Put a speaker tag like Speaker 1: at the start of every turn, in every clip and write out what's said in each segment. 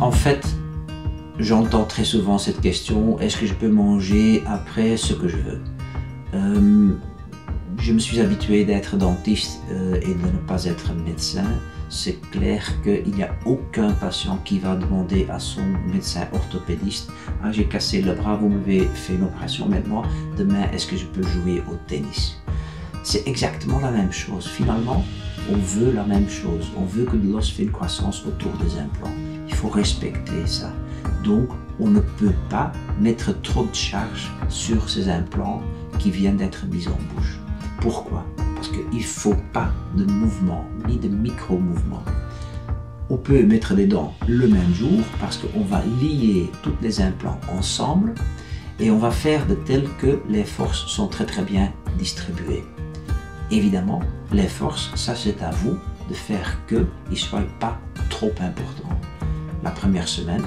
Speaker 1: En fait, j'entends très souvent cette question, est-ce que je peux manger après ce que je veux? Je me suis habitué d'être dentiste et de ne pas être médecin. C'est clair qu'il n'y a aucun patient qui va demander à son médecin orthopédiste « Ah, j'ai cassé le bras, vous m'avez fait une opération maintenant, demain est-ce que je peux jouer au tennis ?» C'est exactement la même chose. Finalement, on veut la même chose. On veut que de l'os fait une croissance autour des implants. Il faut respecter ça. Donc, on ne peut pas mettre trop de charge sur ces implants qui viennent d'être mis en bouche. Pourquoi? Parce qu'il ne faut pas de mouvement, ni de micro-mouvement. On peut mettre des dents le même jour parce qu'on va lier tous les implants ensemble et on va faire de tel que les forces sont très bien distribuées. Évidemment, les forces, ça c'est à vous de faire qu'ils ne soient pas trop importants. La première semaine,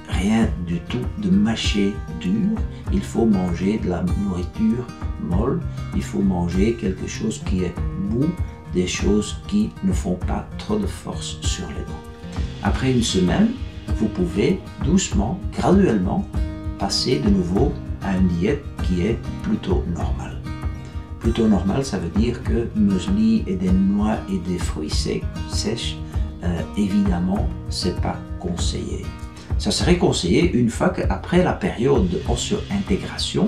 Speaker 1: rien du tout de mâcher dur, il faut manger de la nourriture molle, il faut manger quelque chose qui est mou, des choses qui ne font pas trop de force sur les dents. Après une semaine, vous pouvez doucement, graduellement, passer de nouveau à une diète qui est plutôt normale. Plutôt normal, ça veut dire que muesli et des noix et des fruits sèches, évidemment, c'est pas conseillé. Ça serait conseillé une fois qu'après la période d'osseointégration,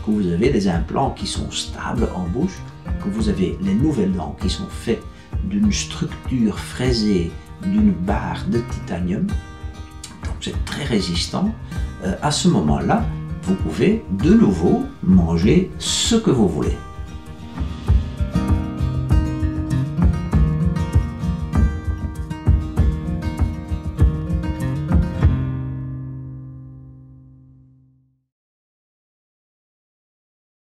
Speaker 1: que vous avez des implants qui sont stables en bouche, que vous avez les nouvelles dents qui sont faites d'une structure fraisée, d'une barre de titanium, donc c'est très résistant. À ce moment-là, vous pouvez de nouveau manger ce que vous voulez.